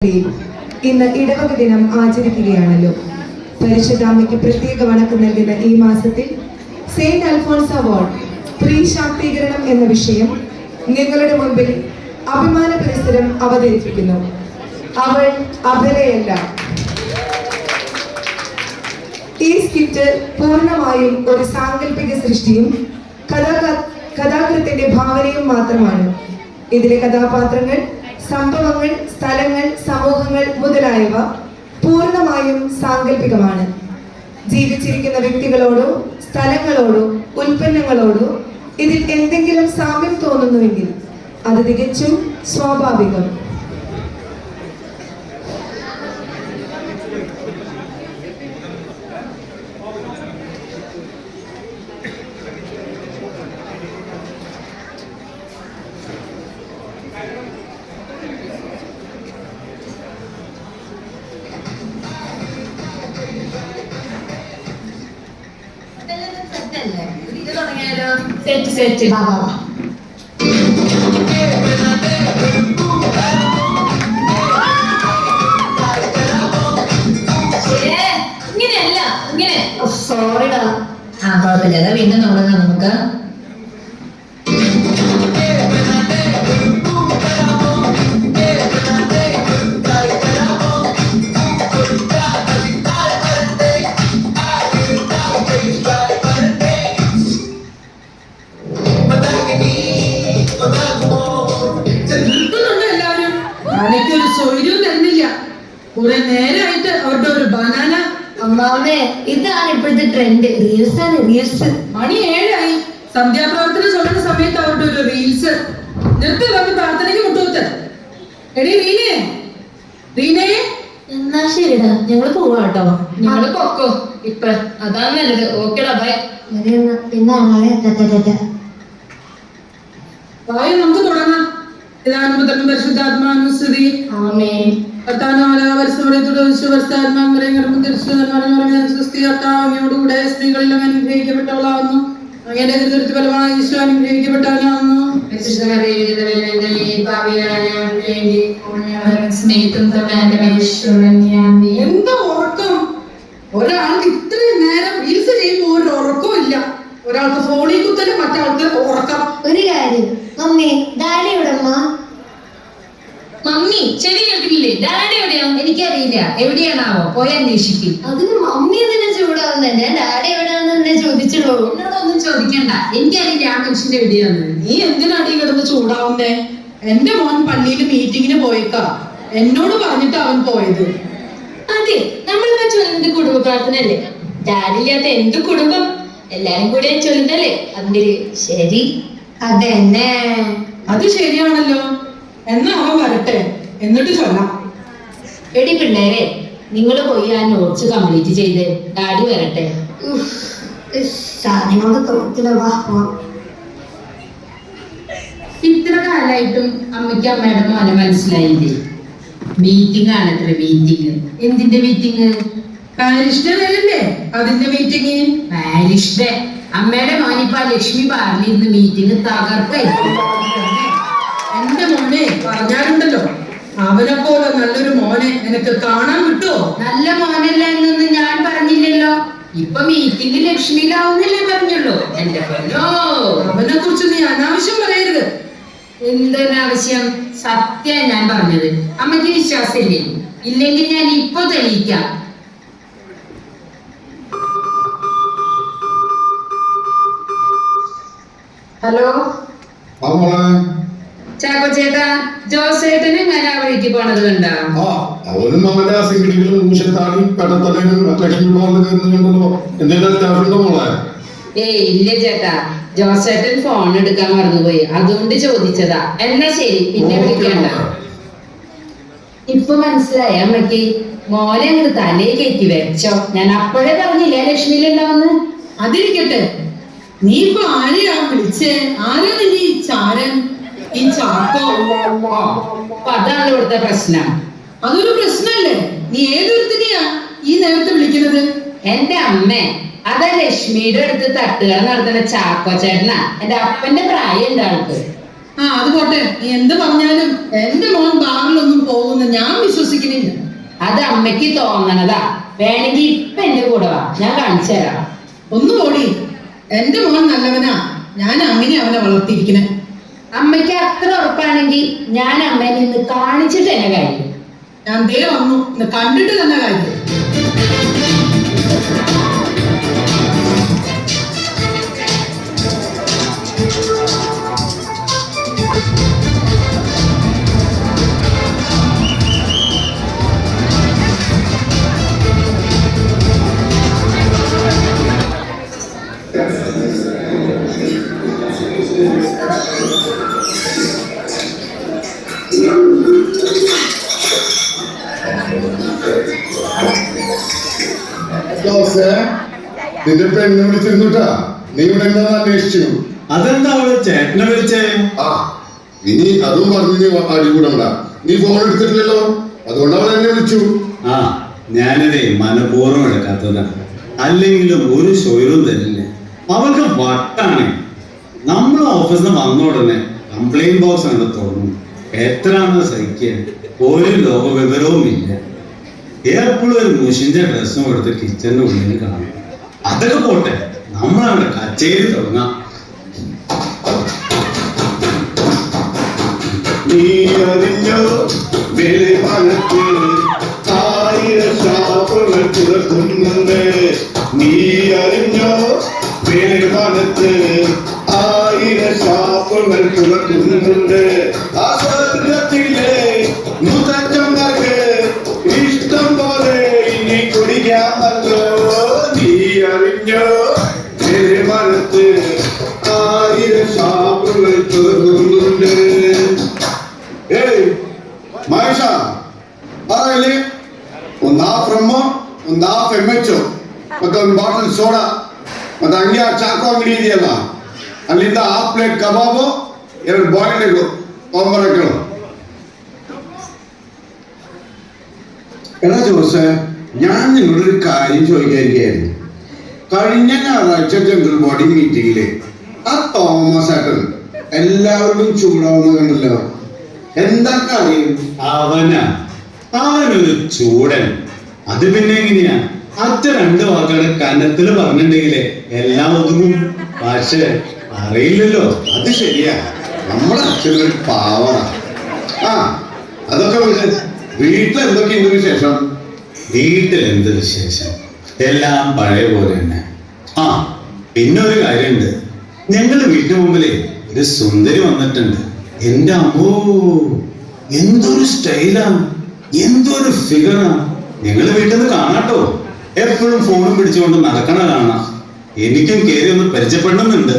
ഇന്ന് ഇടവക ദിനം ആചരിക്കുകയാണല്ലോ. പരിശുദ്ധ അമ്മയ്ക്ക് പ്രത്യേക വണക്കം നൽകുന്ന ഈ മാസത്തിൽ സെയിന്റ് അൽഫോൺസ് അവാർഡ് സ്ത്രീ ശാക്തീകരണം എന്ന വിഷയം നിങ്ങളുടെ മുൻപിൽ അഭിമാന പുരസ്സരം അവതരിപ്പിക്കുന്നു. അവൾ അബലയല്ല. ഈ സ്കിറ്റ് പൂർണ്ണമായും ഒരു സാങ്കല്പിക സൃഷ്ടിയും കഥാകൃത്തിന്റെ ഭാവനയും മാത്രമാണ്. ഇതിലെ കഥാപാത്രങ്ങൾ, സംഭവങ്ങൾ, സ്ഥലങ്ങൾ, സമൂഹങ്ങൾ മുതലായവ പൂർണ്ണമായും സാങ്കല്പികമാണ്. ജീവിച്ചിരിക്കുന്ന വ്യക്തികളോടോ സ്ഥലങ്ങളോടോ ഉൽപ്പന്നങ്ങളോടോ ഇതിൽ എന്തെങ്കിലും സാമ്യം തോന്നുന്നുവെങ്കിൽ അത് തികച്ചും സ്വാഭാവികം. സെറ്റ് ഇങ്ങനെയല്ല, ഇങ്ങനെ. സോറിടാ. കുഴപ്പമില്ല, വീണ്ടും തുടങ്ങാം നമുക്ക്. കുറെ നേരമായിട്ട് അവരുടെ ഒരു ബനാന. അമ്മാവേ, ഇതാണ് ഇപ്പോഴത്തെ ട്രെൻഡ്. റീൽസ് ആണ്, റീൽസ്. മണി 7 ആയി. സന്ധ്യാപ്രാർത്ഥന ചൊല്ലുന്ന സമയത്ത് അവരുടെ ഒരു റീൽസ്. നിർത്തി വന്ന് പ്രാർത്ഥനയ്ക്ക് മുട്ടൂത്ത്. എടി റീനേ, റീനേ. എന്നാ ശരിടാ, ഞങ്ങള് പോവാട്ടോ. ഞങ്ങള് പൊക്കോ ഇപ്പൊ, അതാണ് നല്ലത്. ഓക്കെടാ, ബൈ. പിന്നെ നമുക്ക് തുടങ്ങാം. ഇതാണ് പുത്രനും പരിശുദ്ധാത്മാനുസ്തുതി. ആമേൻ. ോടുകൂടെ സ്ത്രീകളിലും അനുഗ്രഹിക്കപ്പെട്ടവളാവുന്നു. അങ്ങനെ എതിർത്ത് ഫലമായി ഈശോ അനുഗ്രഹിക്കപ്പെട്ടവനാവുന്നു. എന്താ ഉറക്കം? ഒരാൾക്ക് ഇത്രയും നേരം റീൽസ് ചെയ്യുമ്പോൾ ഒരു ഉറക്കവും ഇല്ല. ഒരാൾക്ക് ഫോണിൽ കുത്തലും, മറ്റാൾക്ക് ഉറക്കം. ഒരു കാര്യം, മമ്മി ഡാഡി എവിടെ? മമ്മി ചെവി കേൾക്കുന്നില്ലേ? ഡാഡി എവിടെയാ? എനിക്കറിയില്ല, എവിടെയാണാവോ, പോയി അന്വേഷിക്കും. അതിന് മമ്മി തന്നെ ചൂടാവുന്നേ. ഞാൻ ഡാഡി എവിടെയാണെന്ന് തന്നെ ചോദിച്ചുള്ളൂ. എന്നോടൊന്നും ചോദിക്കണ്ട, എനിക്കറിയില്ല ആ മനുഷ്യന്റെ എവിടെയാന്ന്. നീ എന്തിനാടി കിടന്ന് ചൂടാവുന്നേ? എന്റെ മോൻ പള്ളിയിൽ മീറ്റിങ്ങിന് പോയേക്കാ. എന്നോട് പറഞ്ഞിട്ട് അവൻ പോയത്. അതെ, നമ്മളിപ്പോ ചൊല്ലുന്നത് കുടുംബ പ്രാർത്ഥന അല്ലേ? ഡാഡി ഇല്ലാത്ത എന്ത് കുടുംബം? എല്ലാരും കൂടെ ചൊല്ലുന്നല്ലേ അതിന്റെ ശരി. അതെന്നെ, അത് ശരിയാണല്ലോ. എന്നാ അവൻ വരട്ടെ, എന്നിട്ട് ചൊല്ലാം. എടി പിള്ളേരെ, നിങ്ങള് പോയി ആ നോട്ട്സ് കംപ്ലീറ്റ് ചെയ്ത് ഡാഡി വരട്ടെ. ഇത്ര കാലായിട്ടും അമ്മയ്ക്ക് അമ്മയുടെ മോനെ മനസ്സിലായില്ലേ? മീറ്റിംഗ് ആണ് അത്ര. മീറ്റിംഗ് എന്തിന്റെ മീറ്റിംഗ്? പാരിഷ്ഠല്ലേ അതിന്റെ മീറ്റിംഗ്? പാരിഷ്ഠ അമ്മയുടെ മോനിപ്പ ലക്ഷ്മി പറഞ്ഞിരുന്ന മീറ്റിംഗ് തകർക്കായിരിക്കും. എന്റെ മോനെ പറഞ്ഞാലുണ്ടല്ലോ, അവനെ പോലെ നല്ലൊരു മോനെ നിനക്ക് കാണാൻ കിട്ടുമോ? നല്ല മോനല്ല എന്നൊന്നും ഞാൻ പറഞ്ഞില്ലല്ലോ. ഇപ്പൊ മീറ്റിംഗ് ലക്ഷ്മിയിലാവുന്നല്ലേ പറഞ്ഞുള്ളൂ. എന്റെ പൊന്നോ, അവനെ കുറിച്ച് നീ അനാവശ്യം പറയരുത്. എന്തൊരാവശ്യം? സത്യ ഞാൻ പറഞ്ഞത്. അമ്മയ്ക്ക് വിശ്വാസമില്ലേ? ഇല്ലെങ്കിൽ ഞാൻ ഇപ്പൊ തെളിയിക്കാം. ഹലോ ചാക്കോ ചേട്ടാ, ജോസേട്ടനും ഞാൻ ആ വഴിക്ക് പോണത് കണ്ടോ? അവനും അവന്റെ ആ സിംഗിളികളും ഊശത്താനും കടത്തലനും ലക്ഷ്മി കയറുന്നുണ്ടല്ലോ. എന്തെങ്കിലും അത്യാവശ്യം മോളെ? ഏയ് ഇല്ല ചേട്ടാ, ജോസേട്ടൻ ഫോൺ എടുക്കാൻ മറന്നുപോയി, അതുകൊണ്ട് ചോദിച്ചതാ. എന്നാ ശരി, പിന്നെ വിളിക്കണ്ട. ഇപ്പൊ മനസ്സിലായ അമ്മയ്ക്ക്? മോനെ അങ്ങോട്ട് തലയെ കയറ്റി വെച്ചോ. ഞാൻ അപ്പോഴേ പറഞ്ഞില്ല ലക്ഷ്മിയിലുണ്ടാവുന്ന്. അതിരിക്കട്ടെ, നീ ഇപ്പൊ ആരെയാ വിളിച്ചേ? ആരാ നിന്റെ ഈ ചാരൻ, ഈ ചാക്കോ? അതാണ് ഇവിടുത്തെ പ്രശ്നം. അതൊരു പ്രശ്നല്ലേ? നീ ഏതൊരുത്തിനെയാ ഈ നേരത്തെ വിളിക്കുന്നത്? എന്റെ അമ്മേ, അതാ ലക്ഷ്മിയുടെ അടുത്ത് തട്ടുകട നടത്തുന്ന ചാക്കോ ചേട്ടനാ. എന്റെ അപ്പന്റെ പ്രായം ഉണ്ട് ആൾക്ക്. അത് പോട്ടെ, നീ എന്ത് പറഞ്ഞാലും എന്റെ മോൻ ബാറിലൊന്നും പോകുന്ന ഞാൻ വിശ്വസിക്കും. വിശ്വസിക്കുന്നില്ല. അത് അമ്മയ്ക്ക് തോന്നണതാ. വേണമെങ്കിൽ ഇപ്പൊ എന്റെ കൂടെ വാ, ഞാൻ കാണിച്ചു തരാം. ഒന്ന് പോടി. എന്റെ മോൻ നല്ലവനാ, ഞാൻ അങ്ങനെ അവനെ വളർത്തിയിരിക്കണേ. അമ്മയ്ക്ക് അത്ര ഉറപ്പാണെങ്കിൽ ഞാൻ അമ്മേനെ ഇന്ന് കാണിച്ചിട്ട് എന്നെ കാര്യം. ഞാൻ ദേ വന്നു, ഇന്ന് കണ്ടിട്ട് തന്നെ കാര്യം. നിന്റെ പെണ്ണെ വിളിച്ചിരുന്നുട്ടാ, നീ ഇവിടെ എന്താ അന്വേഷിച്ചു? അതെന്താ അവള് ചേട്ടനെ വിളിച്ചേ? ആ ഇനി അതും പറഞ്ഞു അടികൂടണ്ട. നീ ഫോൺ എടുത്തിട്ടില്ലല്ലോ, അതുകൊണ്ട് അവൾ എന്നെ വിളിച്ചു. ആ ഞാനതേ മനഃപൂർവ്വം എടുക്കാത്തതാണ്. അല്ലെങ്കിലും ഒരു ഷോയിലും തരില്ലേ. അവൾക്ക് വട്ടാണ്. നമ്മൾ ഓഫീസിൽ നിന്ന് വന്ന ഉടനെ കംപ്ലൈന്റ് ബോക്സ് ആണ് തുറന്നു. എത്രയാണെന്ന് സഹിക്കാൻ ഒരു ലോക വിവരവും ഇല്ല. എപ്പോഴും ഒരു മുഷിന്റെ ഡ്രസ്സും എടുത്ത് കിച്ചണിന്റെ ഉള്ളിൽ കാണും. അതൊക്കെ പോട്ടെ, നമ്മളവിടെ കച്ചേരി തുടങ്ങാം. നീ അറിഞ്ഞോ വെളിപാടത്ത് 1000 ഷാപ്പുകൾ തുറക്കുന്നുണ്ട്. നീ അറിഞ്ഞോ വെളിപാടത്ത് 1000 ഷാപ്പുകൾ തുറക്കുന്നുണ്ട്. ആ സ്വർഗത്തിലെ മുതച്ചന്മാർക്ക് ഇഷ്ടം പോലെ ഇനി കുടിക്കാമല്ലോ. നീ അറിഞ്ഞോ വെളിപാടത്ത് 1000 ഷാപ്പുകൾ തുറക്കുന്നുണ്ട്. Hey, Maisha, ಅಲ್ಲಿ ಒಂದು ಹಾಫ್ ರಮ್ಮು, ಒಂದು ಹಾಫ್ MHO, ಮತ್ತೆ ಒಂದು ಬಾಟಲ್ ಸೋಡಾ, ಮತ್ತೆ ಹಂಗೆ ಆ ಚಾಕು ಅಂಗಡಿ ಇದೆಯಲ್ಲ ಅಲ್ಲಿಂದ ಹಾಫ್ ಪ್ಲೇಟ್ ಕಬಾಬು, 2 ಬಾಯ್ಲ್ಡ್ ಎಗ್ ತೊಗೊಂಬರಕ್ಕೇಳು. എടാ ജോസ്, ഞാൻ നിങ്ങളൊരു കാര്യം ചോദിക്കാതിരിക്കുകയായിരുന്നു. കഴിഞ്ഞ ഞായറാഴ്ച ജനറൽ ബോഡി മീറ്റിംഗില് ആ തോമസ് ഏട്ടൻ എല്ലാവരും ചൂടാവുന്ന കണ്ടല്ലോ. എന്താ കാര്യം? അവനൊരു ചൂടൻ. അത് പിന്നെ എങ്ങനെയാ? അച്ഛ 2 വാക്കുകൾ കന്നത്തില് പറഞ്ഞിട്ടുണ്ടെങ്കിലേ എല്ലാം ഒതുങ്ങും. പക്ഷെ അറിയില്ലല്ലോ. അത് ശരിയാ, നമ്മുടെ അച്ഛനൊരു പാവാ. ആ അതൊക്കെ വീട്ടിൽ എന്തൊക്കെയുണ്ട് വിശേഷം? വീട്ടിൽ എന്ത് വിശേഷം? എല്ലാം പഴയ പോലെ തന്നെ. ആ പിന്നെ ഒരു കാര്യമുണ്ട്. ഞങ്ങളുടെ വീട്ടിന് മുമ്പിലേ ഒരു സുന്ദരി വന്നിട്ടുണ്ട്. എന്റെ അമ്മോ, എന്തൊരു സ്റ്റൈലാണ്, എന്തൊരു ഫിഗറാ. ഞങ്ങള് വീട്ടിൽ നിന്ന് കാണാട്ടോ. എപ്പോഴും ഫോണും പിടിച്ചുകൊണ്ട് നടക്കണ കാണാം. എനിക്കും കേറി ഒന്ന് പരിചയപ്പെടണമെന്നുണ്ട്.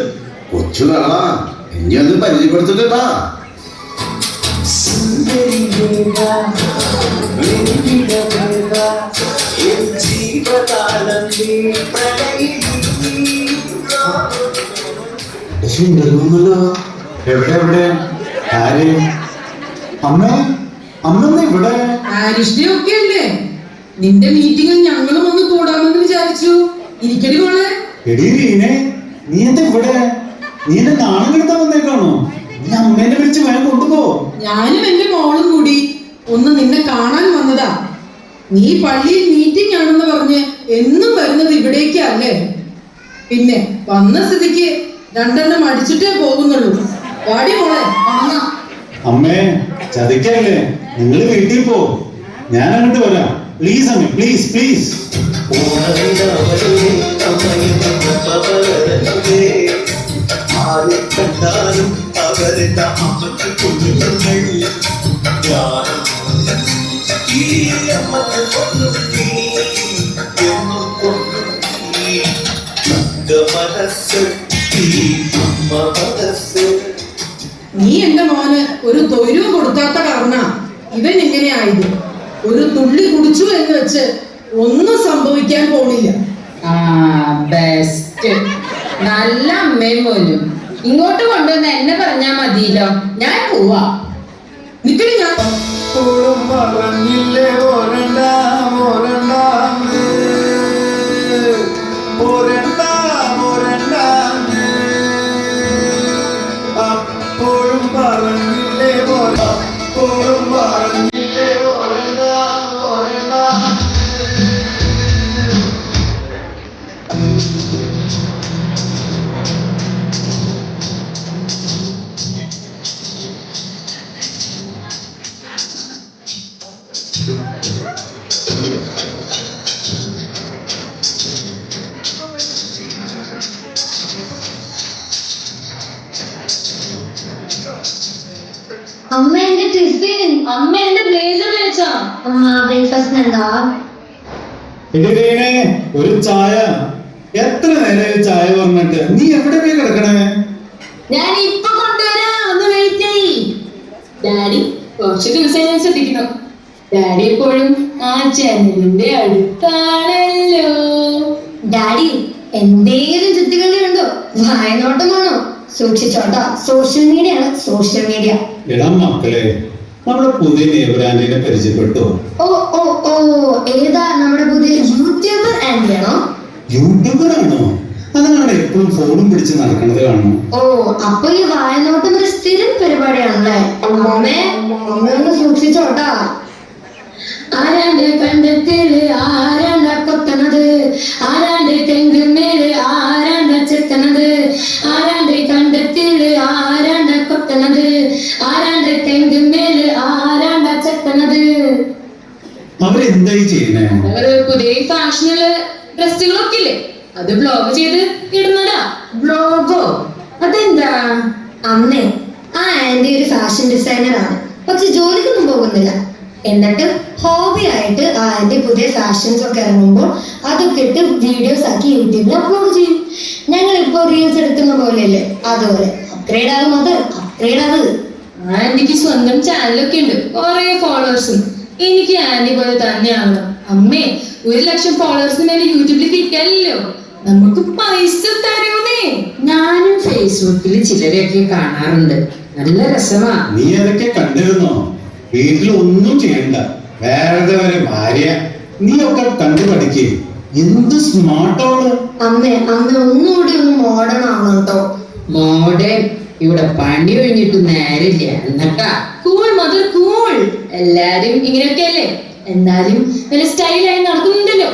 കൊച്ചു നാളാ, ഇനി അത് പരിചയപ്പെടുത്തിട്ടാ. എവിടെ എവിടെ ആര്? അമ്മ അമ്മ ഇവിടെ? ആരിഷ്ടെ ഒക്കെ അല്ലേ? നിന്റെ മീറ്റിംഗിൽ ഞങ്ങളും ഒന്ന് കൂടാമെന്ന് വിചാരിച്ചു. ഇരിക്കടി മോളെ. എടി റീനെ, നീ എന്താ ഇവിടെ? നീ എന്നെ നാണം കെടുത്താൻ വന്നേക്കാണോ? നീ അമ്മേനെ വിളിച്ച് വേഗം കൊണ്ടുപോ. ഞാനും എന്റെ മോളും കൂടി ഒന്ന് നിന്നെ കാണാൻ വന്നതാ. നീ പള്ളിയിൽ മീറ്റിംഗ് ആണെന്ന് പറഞ്ഞ് എന്നും വരുന്നത് ഇവിടേക്കല്ലേ? പിന്നെ വന്ന സ്ഥിതിക്ക് 2 അടിച്ചിട്ടേ പോകുന്നുള്ളൂ. വാടി മോളെ, കാണാം. അമ്മേ ചതിക്കല്ലേ, നിങ്ങൾ വീട്ടിൽ പോ, ഞാൻ അങ്ങോട്ട് വരാം. പ്ലീസ് അമ്മേ, പ്ലീസ് പ്ലീസ്. നീ എന്റെ മോന് ഒരു തൊഴിലും കൊടുക്കാത്ത കാരണ ഇവൻ ഇങ്ങനെ ആയത്. ഒരു തുള്ളി കുടിച്ചു എന്ന് വെച്ച് ഒന്നും സംഭവിക്കാൻ പോണില്ല. ആ ബെസ്റ്റ്. നല്ല അമ്മയും പോലും. ഇങ്ങോട്ട് കൊണ്ടുവന്ന് എന്നെ പറഞ്ഞാ മതിയല്ലോ, ഞാൻ പോവാ. നിക്കടി, ഞാൻ അപ്പോഴും പറഞ്ഞില്ലേ അമ്മ എന്റെ ടിഫിൻ, അമ്മ എന്റെ ബ്ലേസർ വെച്ചോ? അമ്മ ബ്രേക്ക്ഫാസ്റ്റ് എന്താ? എടിതേനെ ഒരു ചായ. എത്ര നേരം ചായ പറഞ്ഞിട്ട് നീ എവിടെ പോയി കിടക്കണേ? ഞാൻ ഇപ്പൊ കൊണ്ടുവരാം, ഒന്ന് വെയിറ്റ് ചെയ്യ്. ഡാഡി കുറച്ച് ദിവസം ഞാൻ ശ്രദ്ധിക്കണം. ഡാഡി എപ്പോഴും ആ ചാനലിന്റെ അടുത്താണല്ലോ. ഡാഡി എന്തേലും ചുറ്റിക്കളി ഉണ്ടോ? വായനോട്ടമാണോ? സൂക്ഷിച്ചോട്ടോ, സോഷ്യൽ മീഡിയ ആണ്, സോഷ്യൽ മീഡിയ. ഇളം മക്കളെ, നമ്മുടെ പുതിയ നെയ്ബ്രാൻഡിനെ പരിചയപ്പെട്ടോ? ഓ ഓ ഓ, ഏതാ നമ്മുടെ പുതിയ യൂട്യൂബർ ആൻഡി ആണോ? യൂട്യൂബർ ആണോ? അതാണ് എപ്പോഴും ഫോണും പിടിച്ച് നടക്കണത് കാണുന്നു. ഓ, അപ്പൊ ഈ വായനോട്ടം ഒരു സ്ഥിരം പരിപാടിയാണല്ലേ? അമ്മേ ഒന്ന് സൂക്ഷിച്ചോട്ടാ. ആരാണ്ട് കണ്ടെത്തില് ആരാണ്ട കൊത്തണത്, ആരാണ്ട് തെങ്ങുമേല് ആരാണ്ട ചെത്തണത്, ആരാണ്ട് കണ്ടെത്തില് ആരാണ്ട കൊത്തണത്, ആരാണ്ട് തെങ്ങുമേല് ആരാണ്ട ചെത്തണത്. അവരെന്തായി ചെയ്യണേ? അവര് പുതിയ ഫാഷനുള്ള ഡ്രസ്സുകളൊക്കെ ഇല്ലേ, അത് ബ്ലോഗ് ചെയ്ത് ഇടുന്നതാ. ബ്ലോഗോ? അതെന്താ? അമ്മേ, ആ ആന്റി ഒരു ഫാഷൻ ഡിസൈനർ ആണ്, പക്ഷെ ജോലിക്കൊന്നും പോകുന്നില്ല. എന്നിട്ട് ഹോബി ആയിട്ട് ആ ആന്റി പുതിയ ഫാഷൻസ് ഒക്കെ ഇറങ്ങുമ്പോൾ അതൊക്കെ ഇട്ട് വീഡിയോസ് ആക്കി യൂട്യൂബിൽ അപ്ലോഡ് ചെയ്യും. ഞങ്ങൾ ഇപ്പോ റീൽസ് എടുക്കുന്ന പോലെയല്ലേ, അതുപോലെ അപ്ഗ്രേഡ് ആകും. അത് അപ്ഗ്രേഡ് ആകും. ആന്റിക്ക് സ്വന്തം ചാനലൊക്കെ ഉണ്ട്, കുറെ ഫോളോവേഴ്സും. എനിക്ക് ആന്റി പോലെ തന്നെ ആവണം. അമ്മേ, 1,00,000 ഫോളോവേഴ്സിന് മേലെ യൂട്യൂബിൽ കിട്ടിയാലല്ലോ നമുക്ക് പൈസ തരൂന്നേ. ഞാനും ഫേസ്ബുക്കിൽ ചിലരെയൊക്കെ കാണാറുണ്ട്, നല്ല രസമാ. നീ അതൊക്കെ കണ്ടിരുന്നോ? വീട്ടിൽ ഒന്നും ചെയ്യണ്ട, വേറെ വരെ ഭാര്യ. നീ ഒക്കെ കണ്ടു പഠിക്കേ. എന്ത് സ്മാർട്ടോള്. അമ്മേ, അമ്മ ഒന്നുകൂടി ഒന്ന് മോഡേൺ ആവണം കേട്ടോ. മോഡേൺ? ഇവിടെ പണി കഴിഞ്ഞിട്ട് നേരില്ല എന്നിട്ടാ. Cool mother cool. എല്ലാരും ഇങ്ങനെയൊക്കെ അല്ലേ, എന്നാലും നല്ല സ്റ്റൈലായി നടക്കുന്നുണ്ടല്ലോ.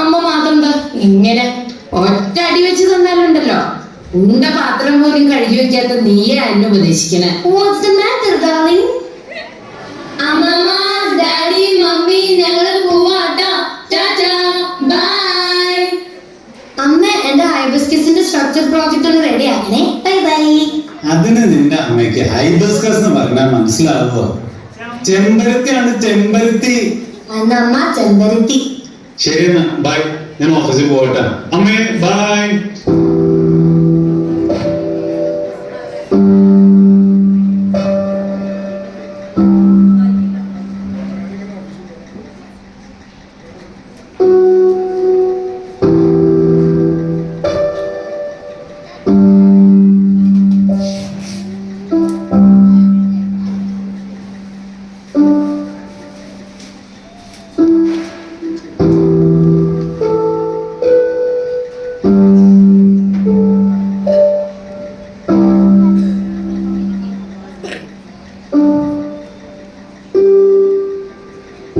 അമ്മ മാത്രം എന്താ ഇങ്ങനെ? ഒറ്റ അടി വെച്ച് തന്നാലുണ്ടല്ലോ, ഉണ്ട പാത്രം പോലും കഴുകി വെക്കാത്ത നീയെ എന്നെ ഉപദേശിക്കണേ. What's the matter, darling? അമ്മമ്മ, ഡാഡി, മമ്മി, ഞങ്ങള് പോവാട്ടോ. Tata, bye. അമ്മ, എന്റെ ഹൈബിസ്കസിന്റെ സ്ട്രക്ചർ പ്രോജക്റ്റ് ഒന്ന് റെഡി ആക്കണേ. Bye bye. അതിന് നിന്റെ അമ്മയ്ക്ക് ഹൈബിസ്കസ് എന്ന് പറഞ്ഞാൽ മനസ്സിലാവോ? ചെമ്പരത്തിയാണ്, ചെമ്പരത്തി. അന്നമ്മ ചെമ്പരത്തി. ശരി എന്നാ, ബൈ. ഞാൻ ഓഫീസിൽ പോകട്ടെ. അമ്മേ ബൈ.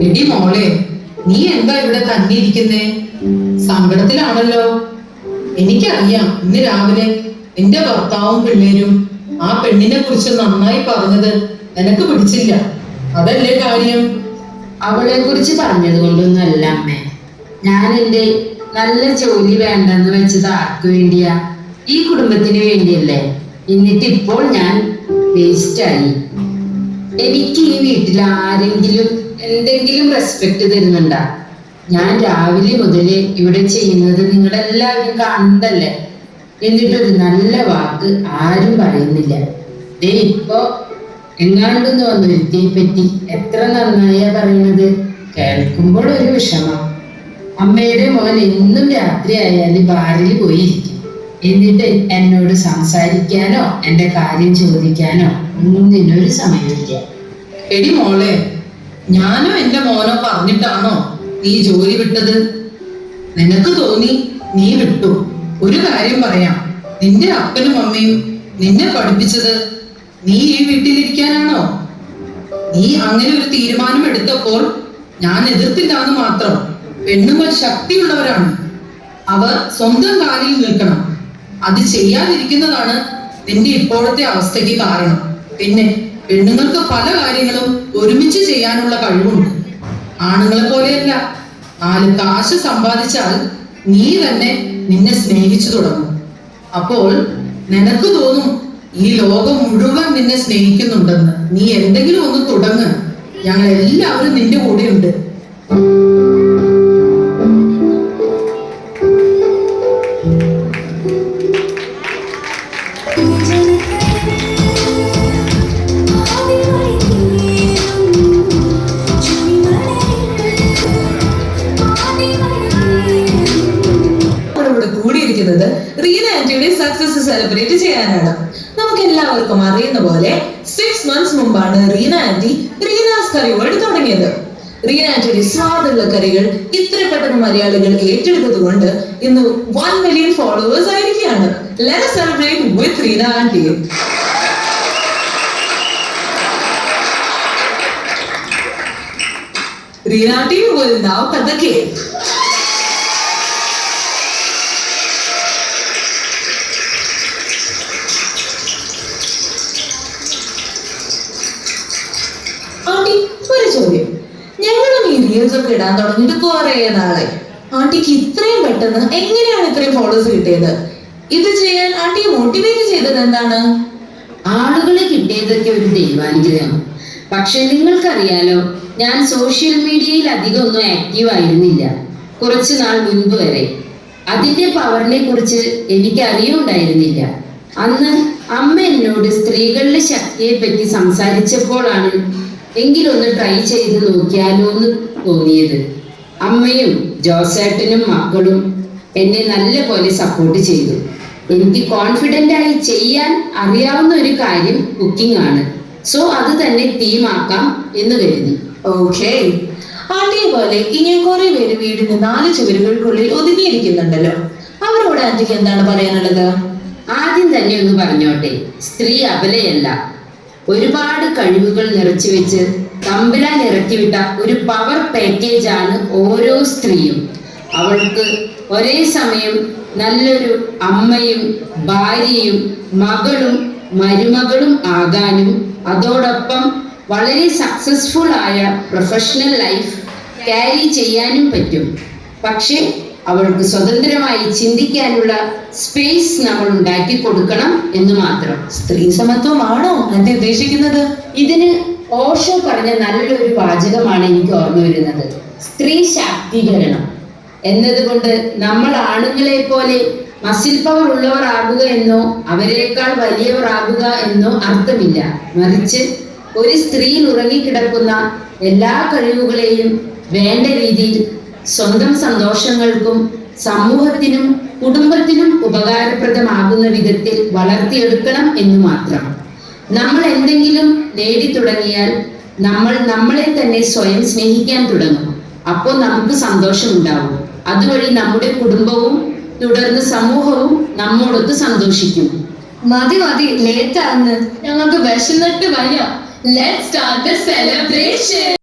എടി മോളെ, നീ എന്താ ഇവിടെ തങ്ങിയിരിക്കുന്നേ? സങ്കടത്തിലാണല്ലോ. എനിക്കറിയാം, ഇന്ന് രാവിലെ എന്റെ ഭർത്താവും പിള്ളേരും ആ പെണ്ണിനെ കുറിച്ച് നന്നായി പറഞ്ഞത് നിനക്ക് പിടിച്ചില്ല. അതല്ലേ കാര്യം? അവളെ കുറിച്ച് പറഞ്ഞത് കൊണ്ടൊന്നല്ല അമ്മേ. ഞാൻ എന്റെ നല്ല ജോലി വേണ്ടെന്ന് വെച്ചത് ആർക്ക് വേണ്ടിയാ? ഈ കുടുംബത്തിന് വേണ്ടിയല്ലേ. എന്നിട്ട് ഇപ്പോൾ ഞാൻ വേസ്റ്റായി. എനിക്ക് ഈ വീട്ടിൽ ആരെങ്കിലും എന്തെങ്കിലും റെസ്പെക്ട് തരുന്നുണ്ടാ? ഞാൻ രാവിലെ മുതലേ ഇവിടെ ചെയ്യുന്നത് നിങ്ങളെല്ലാവരും കാണുന്നതല്ലേ. എന്നിട്ടൊരു നല്ല വാക്ക് ആരും പറയുന്നില്ല. ദേ ഇപ്പോ എങ്ങാണ്ടെന്ന് വന്നൊരുത്തിയെ പറ്റി എത്ര നന്നായാ പറയുന്നത്. കേൾക്കുമ്പോൾ ഒരു വിഷമം. അമ്മയുടെ മോൻ എന്നും രാത്രി ആയാലും ബാറിൽ പോയിരിക്കും. എന്നിട്ട് എന്നോട് സംസാരിക്കാനോ എന്റെ കാര്യം ചോദിക്കാനോ ഒന്നിനൊരു സമയമില്ല. എടി മോളെ, ഞാനോ എന്റെ മോനോ പറഞ്ഞിട്ടാണോ നീ ജോലി വിട്ടത്? നിനക്ക് തോന്നി നീ വിട്ടു. ഒരു കാര്യം പറയാം, നിന്റെ അപ്പനും അമ്മയും നിന്നെ പഠിപ്പിച്ചത് നീ ഈ വീട്ടിലിരിക്കാനാണോ? നീ അങ്ങനെ ഒരു തീരുമാനം എടുത്തപ്പോൾ ഞാൻ എതിർത്തില്ലാന്ന് മാത്രം. പെണ്ണുങ്ങൾ ശക്തിയുള്ളവരാണ്, അവർ സ്വന്തം കാലിൽ നിൽക്കണം. അത് ചെയ്യാതിരിക്കുന്നതാണ് നിന്റെ ഇപ്പോഴത്തെ അവസ്ഥയ്ക്ക് കാരണം. പിന്നെ പെണ്ണുങ്ങൾക്ക് പല കാര്യങ്ങളും ഒരുമിച്ച് ചെയ്യാനുള്ള കഴിവുണ്ട്. ആണുങ്ങളെ പോലെയല്ല. 4 കാശ് സമ്പാദിച്ചാൽ നീ തന്നെ നിന്നെ സ്നേഹിച്ചു തുടങ്ങും. അപ്പോൾ നിനക്ക് തോന്നും ഈ ലോകം മുഴുവൻ നിന്നെ സ്നേഹിക്കുന്നുണ്ടെന്ന്. നീ എന്തെങ്കിലും ഒന്ന് തുടങ്ങ്. ഞങ്ങൾ എല്ലാവരും നിന്റെ കൂടെയുണ്ട്. ഇവിടെ കൂടിയിരിക്കുന്നത് റീന ആന്റിയുടെ സക്സസ് സെലിബ്രേറ്റ് ചെയ്യാനാണ്. നമുക്ക് എല്ലാവർക്കും അറിയുന്ന പോലെ 6 months മുമ്പാണ് Reena aunty Reena's curry world തുടങ്ങിയത്. റീന ആന്റിയുടെ സ്വാദുള്ള കറികൾ ഇത്ര പെട്ടെന്ന് മലയാളികൾ ഏറ്റെടുത്തത് കൊണ്ട് ഇന്ന് 1 million ഫോളോവേഴ്സ് ആയിരിക്കുകയാണ്. Let us celebrate with Reena aunty. Reena aunty will now cut the cake. Aunty, ഒരു ചോദ്യം. ഞങ്ങളും ഈ റീൽസ് ഒക്കെ ഇടാൻ തുടങ്ങിയിട്ട് കുറെ നാളായി. ആന്റിക്ക് ഇത്രയും പെട്ടെന്ന് എങ്ങനെയാണ് ഇത്രയും ഫോളോവേഴ്സ് കിട്ടിയത്? ഇത് ചെയ്യാൻ ആന്റിയെ മോട്ടിവേറ്റ് ചെയ്തത് എന്താണ്? ആളുകളെ കിട്ടിയതൊക്കെ ഒരു ദൈവാനുഗ്രഹം. പക്ഷെ നിങ്ങൾക്കറിയാലോ, ഞാൻ സോഷ്യൽ മീഡിയയിൽ അധികം ഒന്നും ആക്റ്റീവ് ആയിരുന്നില്ല കുറച്ചു നാൾ മുൻപ് വരെ. അതിന്റെ പവറിനെ കുറിച്ച് എനിക്ക് അറിയുണ്ടായിരുന്നില്ല. അന്ന് അമ്മ എന്നോട് സ്ത്രീകളുടെ ശക്തിയെ പറ്റി സംസാരിച്ചപ്പോഴാണ് എങ്കിലൊന്ന് ട്രൈ ചെയ്ത് നോക്കിയാലോ എന്ന് തോന്നിയത്. അമ്മയും ജോസേട്ടനും മക്കളും എന്നെ നല്ല പോലെ സപ്പോർട്ട് ചെയ്തു. എനിക്ക് കോൺഫിഡൻ്റ് ആയി ചെയ്യാൻ അറിയാവുന്ന ഒരു കാര്യം കുക്കിംഗ് ആണ്. സോ അത് തന്നെ തീമാക്കാം എന്ന് കരുതി. ഓക്കെ, ആന്റിയെ പോലെ ഇങ്ങനെ കുറെ പേര് വീടിന് 4 ചുവരുകൾക്കുള്ളിൽ ഒതുങ്ങിയിരിക്കുന്നുണ്ടല്ലോ. അവരോട് ആന്റിക്ക് എന്താണ് പറയാനുള്ളത്? ആദ്യം തന്നെ ഒന്ന് പറഞ്ഞോട്ടെ, സ്ത്രീ അബലയല്ല. ഒരുപാട് കഴിവുകൾ നിറച്ചു വെച്ച് തമ്പുരാൻ ഇറക്കിവിട്ട ഒരു പവർ പാക്കേജ് ആണ് ഓരോ സ്ത്രീയും. അവൾക്ക് ഒരേ സമയം നല്ലൊരു അമ്മയും ഭാര്യയും മകളും മരുമകളും ആകാനും അതോടൊപ്പം വളരെ സക്സസ്ഫുൾ ആയ പ്രൊഫഷണൽ ലൈഫ് ക്യാരി ചെയ്യാനും പറ്റും. പക്ഷെ അവൾക്ക് സ്വതന്ത്രമായി ചിന്തിക്കാനുള്ള സ്പേസ് നമ്മൾ ഉണ്ടാക്കി കൊടുക്കണം എന്ന് മാത്രം. സ്ത്രീ സമത്വമാണോ ആന്റി ഉദ്ദേശിക്കുന്നത്? ഇതിന് ഓഷോ പറഞ്ഞ നല്ലൊരു വാചകമാണ് എനിക്ക് ഓർമ്മ വരുന്നത്. സ്ത്രീ ശാക്തീകരണം എന്നതുകൊണ്ട് നമ്മൾ ആണുങ്ങളെ പോലെ മസിൽ പവർ ഉള്ളവർ ആകുക എന്നോ അവരെക്കാൾ വലിയവർ ആകുക എന്നോ അർത്ഥമില്ല. മറിച്ച് ഒരു സ്ത്രീയിൽ ഉറങ്ങിക്കിടക്കുന്ന എല്ലാ കഴിവുകളെയും വേണ്ട രീതിയിൽ സ്വന്തം സന്തോഷങ്ങൾക്കും സമൂഹത്തിനും കുടുംബത്തിനും ഉപകാരപ്രദമാകുന്ന വിധത്തിൽ വളർത്തിയെടുക്കണം എന്ന് മാത്രം. നമ്മൾ എന്തെങ്കിലും നേടിത്തുടങ്ങിയാൽ നമ്മൾ നമ്മളെ തന്നെ സ്വയം സ്നേഹിക്കാൻ തുടങ്ങും. അപ്പോൾ നമുക്ക് സന്തോഷമുണ്ടാവും. അതുവഴി നമ്മുടെ കുടുംബവും തുടർന്ന് സമൂഹവും നമ്മോടൊത്ത് സന്തോഷിക്കും. മതി മതി, ലേറ്റ് ആന്ന്. ഞങ്ങൾക്ക് വിശന്നിട്ട് വയ്യ. Let's start the celebration.